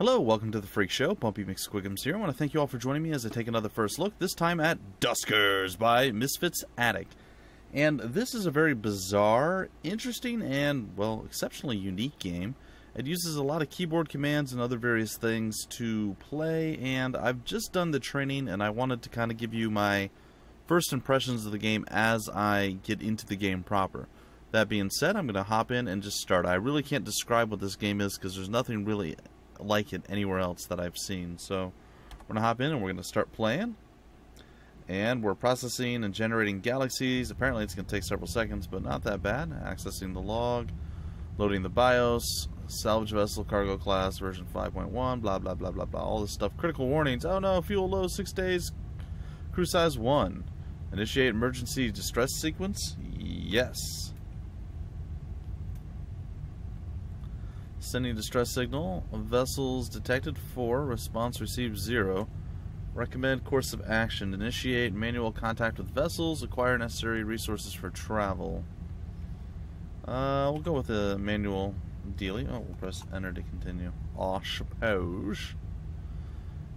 Hello, welcome to the Freak Show. Bumpy McSquigums here. I want to thank you all for joining me as I take another first look, this time at Duskers by Misfits Attic. And this is a very bizarre, interesting, and, well, exceptionally unique game. It uses a lot of keyboard commands and other various things to play, and I've just done the training, and I wanted to kind of give you my first impressions of the game as I get into the game proper. That being said, I'm going to hop in and just start. I really can't describe what this game is because there's nothing really like it anywhere else that I've seen. So we're going to hop in and we're going to start playing. And we're processing and generating galaxies. Apparently it's going to take several seconds, but not that bad. Accessing the log, loading the BIOS, salvage vessel, cargo class, version 5.1, blah, blah, blah, blah, blah, all this stuff. Critical warnings. Oh no, fuel low, 6 days, crew size 1. Initiate emergency distress sequence? Yes. Sending distress signal. Vessels detected 4. Response received 0. Recommend course of action. Initiate manual contact with vessels. Acquire necessary resources for travel. We'll go with the manual dealing. Oh, we'll press enter to continue. I suppose.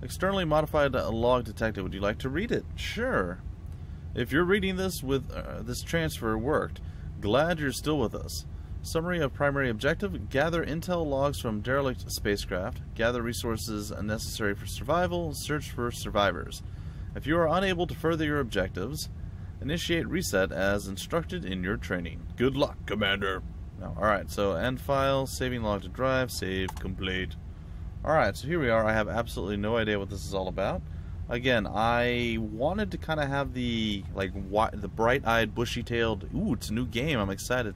Externally modified log detected. Would you like to read it? Sure. If you're reading this with this transfer worked, glad you're still with us. Summary of primary objective: gather intel logs from derelict spacecraft, gather resources necessary for survival, search for survivors. If you are unable to further your objectives, initiate reset as instructed in your training. Good luck, Commander. No, alright, so end file, saving log to drive, save complete. Alright, so here we are. I have absolutely no idea what this is all about. Again, I wanted to kind of have the the bright-eyed, bushy-tailed, ooh, it's a new game, I'm excited.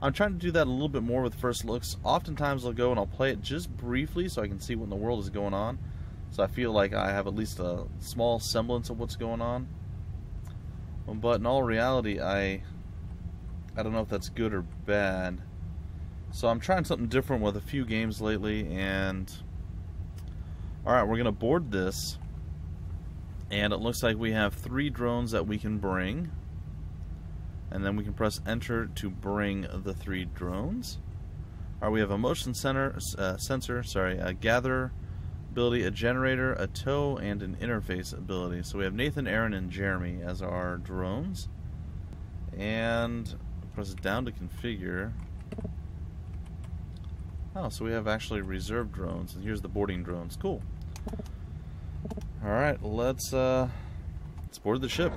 I'm trying to do that a little bit more with first looks. Oftentimes I'll go and I'll play it just briefly so I can see what in the world is going on. So I feel like I have at least a small semblance of what's going on. But in all reality, I don't know if that's good or bad. So I'm trying something different with a few games lately, and alright, we're going to board this. And it looks like we have 3 drones that we can bring. And then we can press enter to bring the 3 drones. Alright, we have a motion sensor, a gather ability, a generator, a tow, and an interface ability. So we have Nathan, Aaron, and Jeremy as our drones. And press down to configure. Oh, so we have actually reserved drones. And here's the boarding drones. Cool. Alright, let's board the ship.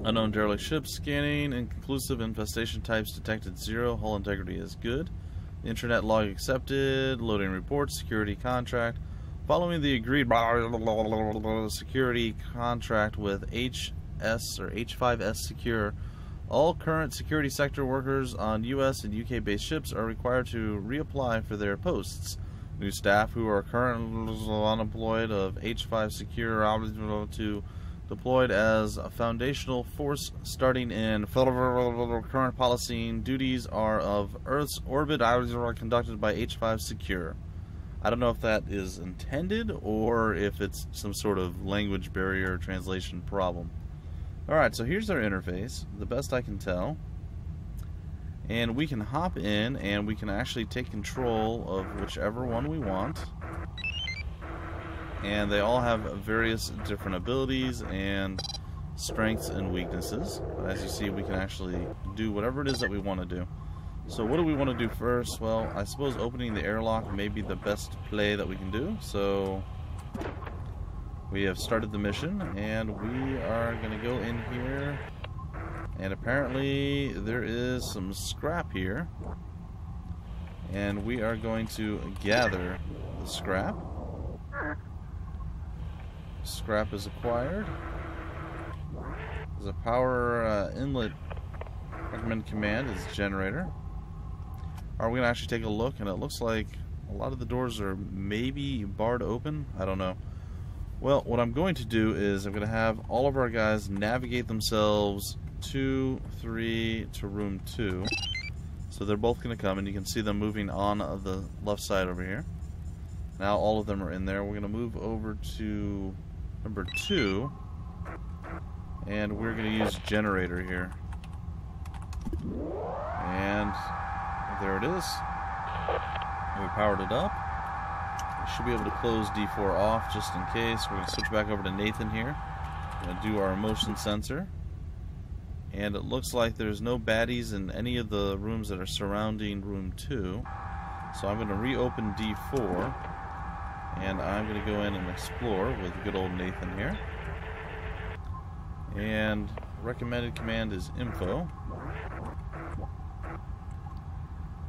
Unknown derelict ship scanning. Inconclusive infestation types detected 0. Hull integrity is good. Internet log accepted. Loading reports. Security contract. Following the agreed security contract with HS or H5S Secure, all current security sector workers on US and UK based ships are required to reapply for their posts. New staff who are currently unemployed of H5 Secure are to deployed as a foundational force starting in current policy. Duties are of Earth's orbit are conducted by H5 Secure. I don't know if that is intended or if it's some sort of language barrier translation problem. Alright, so here's our interface, the best I can tell. And we can hop in and we can actually take control of whichever one we want. And they all have various different abilities and strengths and weaknesses. But as you see, we can actually do whatever it is that we want to do. So what do we want to do first? Well, I suppose opening the airlock may be the best play that we can do. So we have started the mission, and we are going to go in here. And apparently there is some scrap here. And we are going to gather the scrap. Scrap is acquired. There's a power inlet. Recommend command is generator. Are we going to actually take a look? And it looks like a lot of the doors are maybe barred open. I don't know. Well, what I'm going to do is I'm going to have all of our guys navigate themselves 2, 3 to room 2. So they're both going to come, and you can see them moving on the left side over here. Now all of them are in there. We're going to move over to number 2, and we're going to use generator here. And there it is. We powered it up. Should be able to close D4 off just in case. We're going to switch back over to Nathan here. We're going to do our motion sensor. And it looks like there's no baddies in any of the rooms that are surrounding room 2. So I'm going to reopen D4. And I'm going to go in and explore with good old Nathan here. And recommended command is info.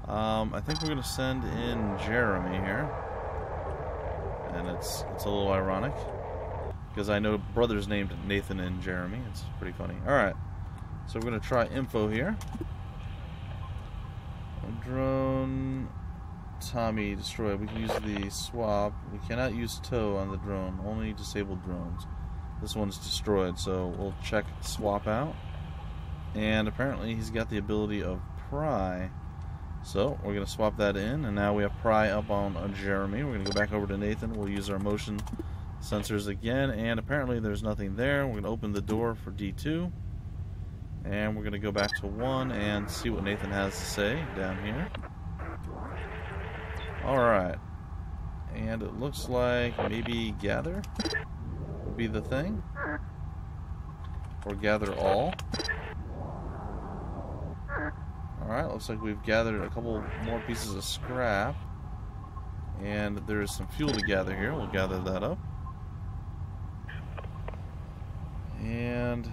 I think we're going to send in Jeremy here. And it's a little ironic, because I know brothers named Nathan and Jeremy. It's pretty funny. Alright, so we're going to try info here. Drone Tommy destroyed. We can use the swap. We cannot use tow on the drone, only disabled drones. This one's destroyed, so we'll check swap out. And apparently he's got the ability of pry. So we're going to swap that in, and now we have pry up on Jeremy. We're going to go back over to Nathan. We'll use our motion sensors again, and apparently there's nothing there. We're going to open the door for D2, and we're going to go back to 1 and see what Nathan has to say down here. Alright, and it looks like maybe gather would be the thing, or gather all. Alright, looks like we've gathered a couple more pieces of scrap. And there is some fuel to gather here. We'll gather that up. And,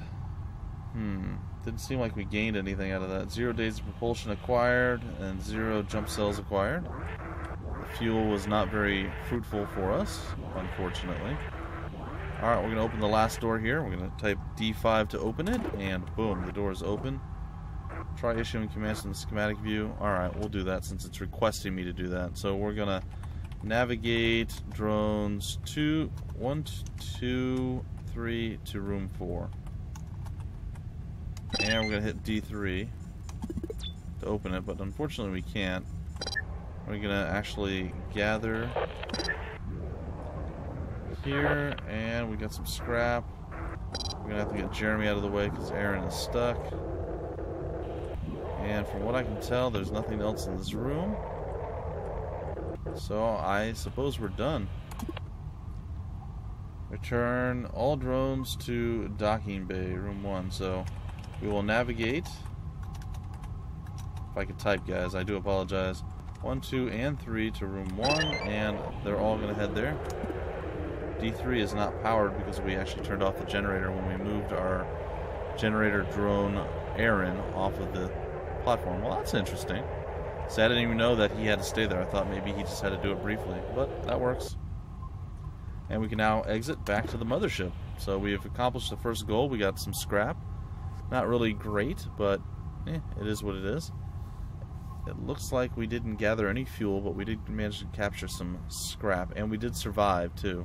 didn't seem like we gained anything out of that. 0 days of propulsion acquired, and 0 jump cells acquired. The fuel was not very fruitful for us, unfortunately. Alright, we're going to open the last door here. We're going to type D5 to open it, and boom, the door is open. Try issuing commands in the schematic view. Alright, we'll do that since it's requesting me to do that. So we're going to navigate drones 1, 2, 3 to room 4. And we're going to hit D3 to open it, but unfortunately we can't. We're going to actually gather here, and we got some scrap. We're going to have to get Jeremy out of the way because Aaron is stuck. And from what I can tell, there's nothing else in this room. So I suppose we're done. Return all drones to docking bay, room 1. So we will navigate. If I could type, guys, I do apologize. 1, 2, and 3 to room 1, and they're all going to head there. D3 is not powered because we actually turned off the generator when we moved our generator drone Aaron off of the platform. Well, that's interesting. See, I didn't even know that he had to stay there. I thought maybe he just had to do it briefly, but that works. And we can now exit back to the mothership. So we have accomplished the first goal. We got some scrap. Not really great, but it is what it is. It looks like we didn't gather any fuel, but we did manage to capture some scrap, and we did survive too,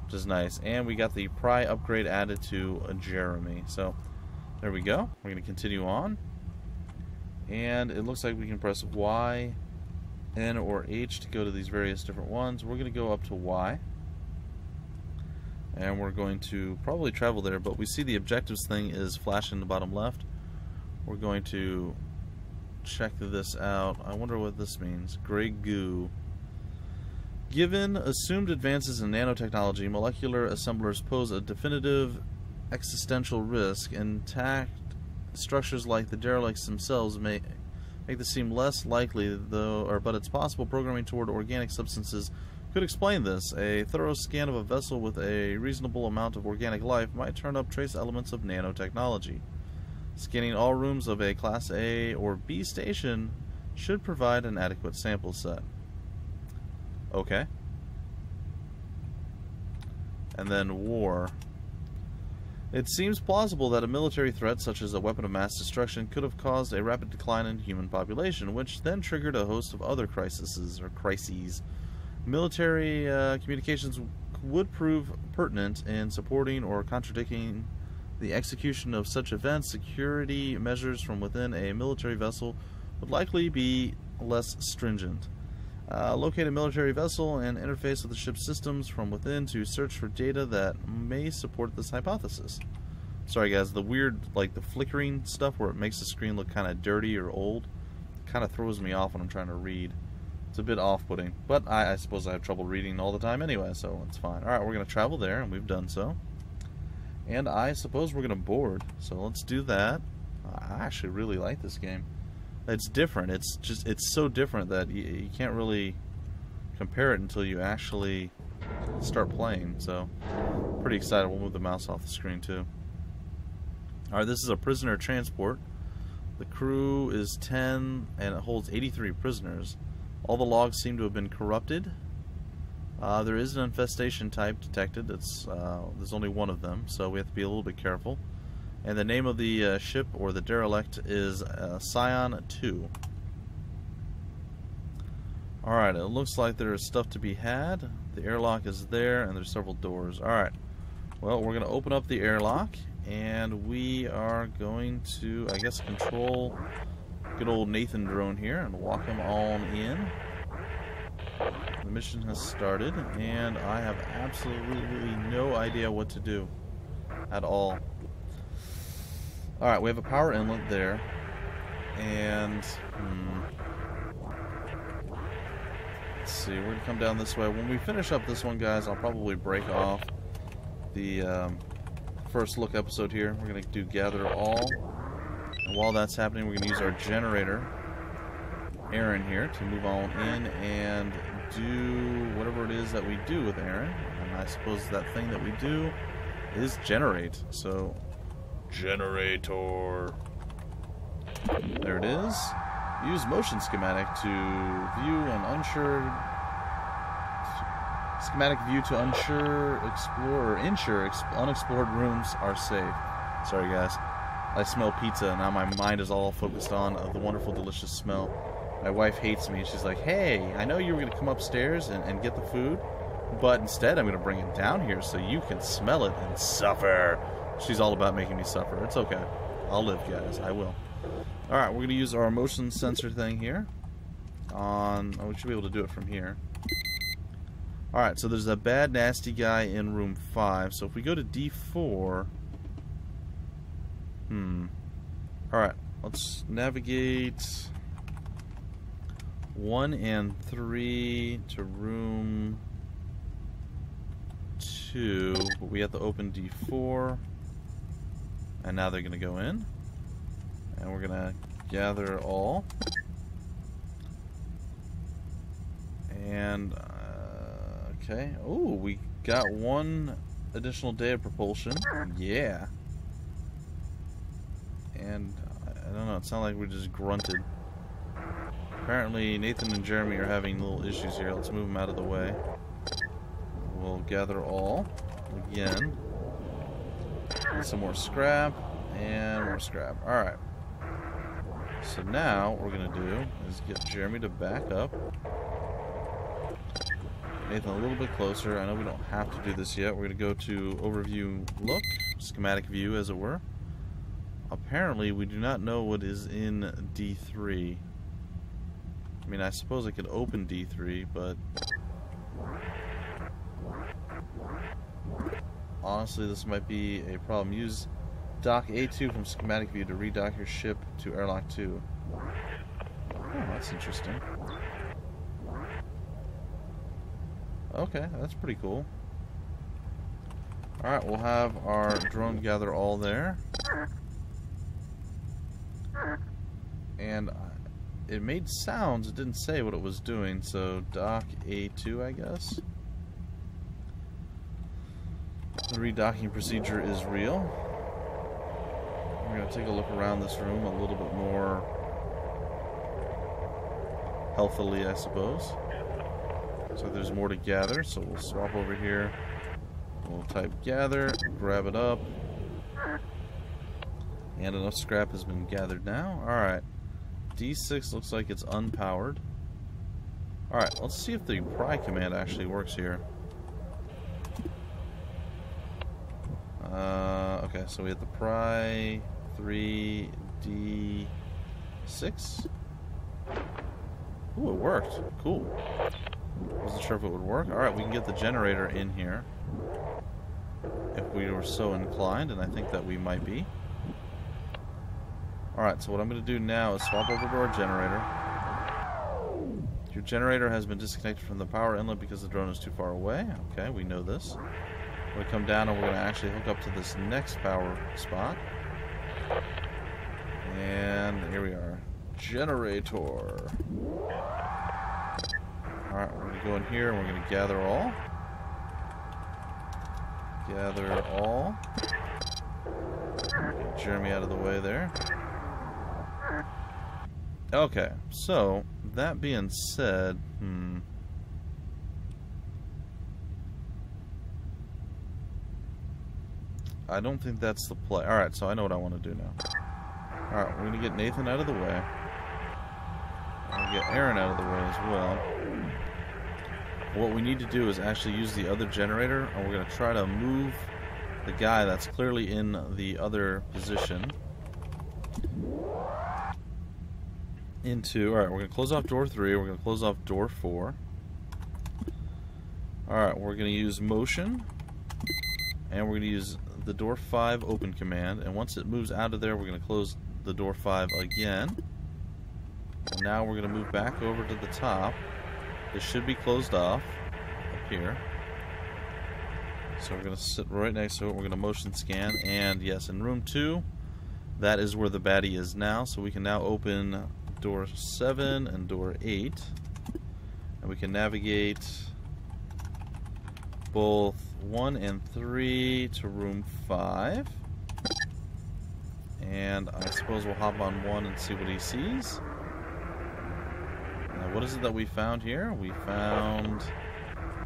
which is nice. And we got the pry upgrade added to Jeremy. So there we go. We're going to continue on. And it looks like we can press Y, N, or H to go to these various different ones. We're going to go up to Y. And we're going to probably travel there, but we see the objectives thing is flashing in the bottom left. We're going to check this out. I wonder what this means. Gray goo. Given assumed advances in nanotechnology, molecular assemblers pose a definitive existential risk. Intact structures like the derelicts themselves may make this seem less likely, but it's possible programming toward organic substances could explain this. A thorough scan of a vessel with a reasonable amount of organic life might turn up trace elements of nanotechnology. Scanning all rooms of a Class A or B station should provide an adequate sample set. Okay. And then war. It seems plausible that a military threat such as a weapon of mass destruction could have caused a rapid decline in human population, which then triggered a host of other crises. Military communications would prove pertinent in supporting or contradicting the execution of such events. Security measures from within a military vessel would likely be less stringent. Locate a military vessel and interface with the ship's systems from within to search for data that may support this hypothesis. Sorry guys, the weird, like the flickering stuff where it makes the screen look kind of dirty or old, kind of throws me off when I'm trying to read. It's a bit off-putting, but I suppose I have trouble reading all the time anyway, so it's fine. Alright, we're going to travel there, and we've done so. And I suppose we're going to board, so let's do that. I actually really like this game. It's different. It's so different that you can't really compare it until you actually start playing, so pretty excited. We'll move the mouse off the screen too. Alright, this is a prisoner transport. The crew is 10 and it holds 83 prisoners. All the logs seem to have been corrupted. There is an infestation type detected. There's only one of them, so we have to be a little bit careful. And the name of the ship, or the derelict, is Scion 2. Alright, it looks like there is stuff to be had. The airlock is there, and there's several doors. Alright, well, we're going to open up the airlock, and we are going to, I guess, control good old Nathan drone here and walk him on in. The mission has started, and I have absolutely no idea what to do at all. Alright, we have a power inlet there, and let's see, we're going to come down this way. When we finish up this one, guys, I'll probably break off the first look episode here. We're going to do gather all. And while that's happening, we're going to use our generator, Aaron, here to move on in and do whatever it is that we do with Aaron. And I suppose that thing that we do is generate. So, generator. There it is. Use motion schematic to view an ensure unexplored rooms are safe. Sorry, guys. I smell pizza, and now my mind is all focused on the wonderful, delicious smell. My wife hates me. She's like, hey, I know you were going to come upstairs and get the food, but instead I'm going to bring it down here so you can smell it and suffer. She's all about making me suffer. It's okay. I'll live, guys. I will. Alright, we're going to use our motion sensor thing here. We should be able to do it from here. Alright, so there's a bad, nasty guy in room 5. So if we go to D4... Alright, let's navigate 1 and 3 to room 2. But we have to open D4. And now they're going to go in. And we're going to gather all. And, okay. Oh, we got 1 additional day of propulsion. Yeah. And, I don't know, it sounded like we just grunted. Apparently, Nathan and Jeremy are having little issues here. Let's move them out of the way. We'll gather all. Again. Get some more scrap. And more scrap. Alright. So now, what we're going to do is get Jeremy to back up. Nathan a little bit closer. I know we don't have to do this yet. We're going to go to overview look, schematic view as it were. Apparently we do not know what is in D3. I mean, I suppose I could open D3, but honestly this might be a problem. Use dock A2 from schematic view to redock your ship to airlock 2. Oh, that's interesting. Okay, that's pretty cool. Alright, we'll have our drone gather all there. And it made sounds, it didn't say what it was doing, so dock A2, I guess. The redocking procedure is real. We're going to take a look around this room a little bit more healthily, I suppose. So there's more to gather, so we'll swap over here. We'll type gather, grab it up. And enough scrap has been gathered now. Alright. D6 looks like it's unpowered. Alright, let's see if the pry command actually works here. Okay, so we have the pry 3D6. Ooh, it worked. Cool. Wasn't sure if it would work. Alright, we can get the generator in here if we were so inclined, and I think that we might be. Alright, so what I'm going to do now is swap over to our generator. Your generator has been disconnected from the power inlet because the drone is too far away. Okay, we know this. We're going to come down and we're going to actually hook up to this next power spot. And here we are. Generator. Alright, we're going to go in here and we're going to gather all. Gather all. Get Jeremy out of the way there. Okay, so that being said, I don't think that's the play. Alright, so I know what I want to do now. Alright, we're going to get Nathan out of the way. I'm going to get Aaron out of the way as well. What we need to do is actually use the other generator, and we're going to try to move the guy that's clearly in the other position into... Alright, we're going to close off door 3, we're going to close off door 4. Alright, we're going to use motion, and we're going to use the door 5 open command, and once it moves out of there, we're going to close the door 5 again. And now we're going to move back over to the top. This should be closed off up here. So we're going to sit right next to it. We're going to motion scan, and yes, in room 2, that is where the baddie is now. So we can now open door 7 and door 8, and we can navigate both 1 and 3 to room 5. And I suppose we'll hop on 1 and see what he sees. Now, what is it that we found here? We found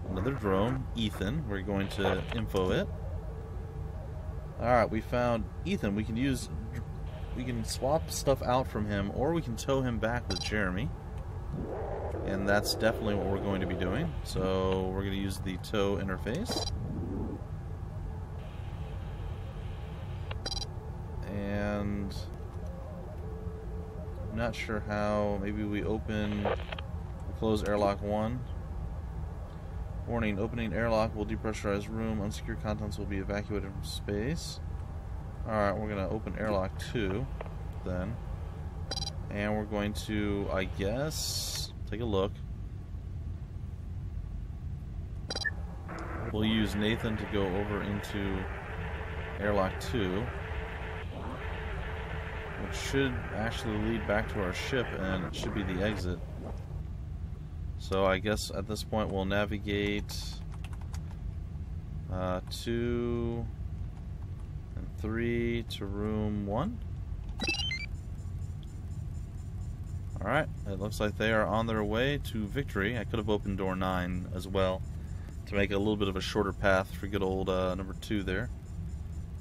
another drone, Ethan. We're going to info it. Alright, we found Ethan. We can swap stuff out from him, or we can tow him back with Jeremy. And that's definitely what we're going to be doing. So we're going to use the tow interface. And I'm not sure how. Maybe we close airlock 1. Warning, opening airlock will depressurize room. Unsecured contents will be evacuated from space. Alright, we're going to open airlock 2 then. And we're going to, I guess, take a look. We'll use Nathan to go over into airlock 2. Which should actually lead back to our ship, and it should be the exit. So I guess at this point we'll navigate 2 and 3 to room 1. Alright, it looks like they are on their way to victory. I could have opened door 9 as well to make it a little bit of a shorter path for good old number 2 there.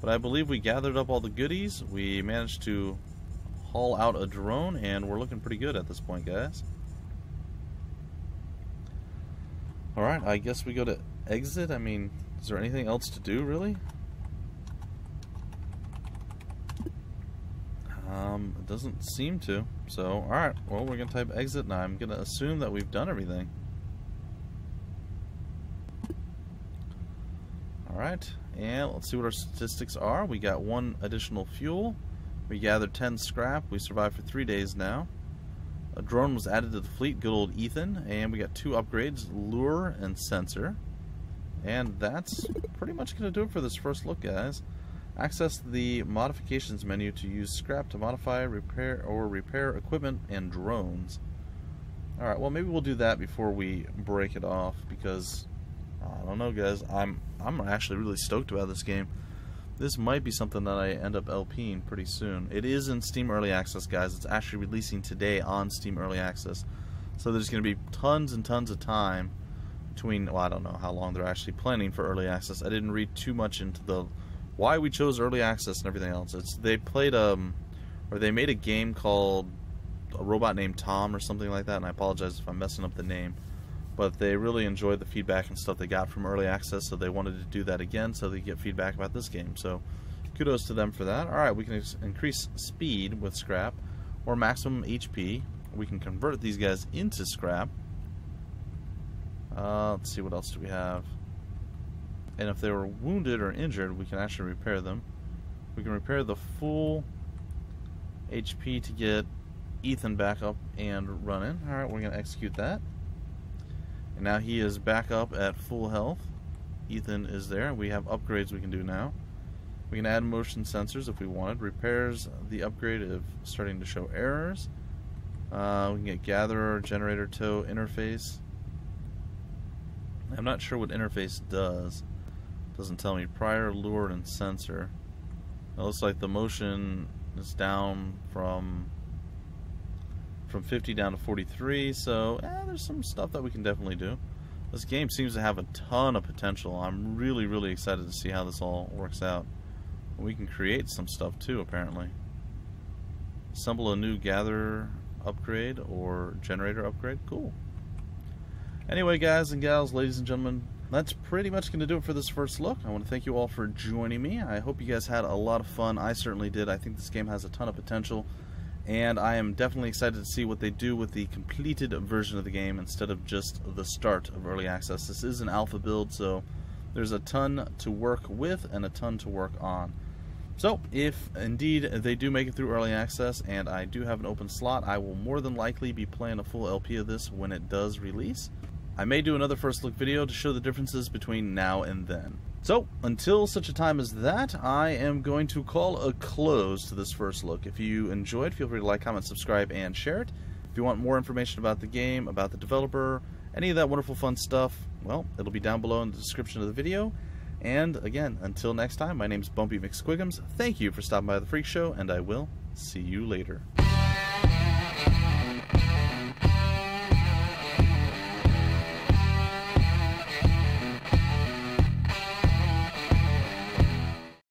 But I believe we gathered up all the goodies. We managed to haul out a drone, and we're looking pretty good at this point, guys. Alright, I guess we go to exit. I mean, is there anything else to do, really? It doesn't seem to. So, alright, well, we're going to type exit, and I'm going to assume that we've done everything. Alright, and let's see what our statistics are. We got 1 additional fuel. We gathered 10 scrap. We survived for 3 days now. A drone was added to the fleet, good old Ethan. And we got 2 upgrades, lure and sensor. And that's pretty much going to do it for this first look, guys. Access the modifications menu to use scrap to modify, repair equipment and drones. Alright, well, maybe we'll do that before we break it off, because I don't know, guys. I'm actually really stoked about this game. This might be something that I end up LPing pretty soon. It is in Steam Early Access, guys. It's actually releasing today on Steam Early Access. So there's going to be tons and tons of time between, well, I don't know how long they're actually planning for Early Access. I didn't read too much into the why we chose Early Access and everything else. They made a game called A Robot Named Tom or something like that, and I apologize if I'm messing up the name. But they really enjoyed the feedback and stuff they got from Early Access, so they wanted to do that again so they get feedback about this game. So kudos to them for that. Alright, we can increase speed with scrap or maximum HP. We can convert these guys into scrap. Let's see, what else do we have? And if they were wounded or injured, we can actually repair them. We can repair the full HP to get Ethan back up and running. Alright, we're going to execute that. And now he is back up at full health. Ethan is there. We have upgrades we can do now. We can add motion sensors if we wanted. Repairs the upgrade if starting to show errors. We can get gatherer, generator, tow, interface. I'm not sure what interface does. Doesn't tell me. Prior, lure, and sensor. It looks like the motion is down from 50 down to 43, so there's some stuff that we can definitely do. This game seems to have a ton of potential. I'm really, really excited to see how this all works out. We can create some stuff too, apparently. Assemble a new gatherer upgrade or generator upgrade. Cool. Anyway, guys and gals, ladies and gentlemen, that's pretty much going to do it for this first look. I want to thank you all for joining me. I hope you guys had a lot of fun. I certainly did. I think this game has a ton of potential, and I am definitely excited to see what they do with the completed version of the game instead of just the start of early access. This is an alpha build, so there's a ton to work with and a ton to work on. So, if indeed they do make it through early access and I do have an open slot, I will more than likely be playing a full LP of this when it does release. I may do another first look video to show the differences between now and then. So, until such a time as that, I am going to call a close to this first look. If you enjoyed, feel free to like, comment, subscribe, and share it. If you want more information about the game, about the developer, any of that wonderful fun stuff, well, it'll be down below in the description of the video. And again, until next time, my name's Bumpy McSquigums. Thank you for stopping by the Freak Show, and I will see you later.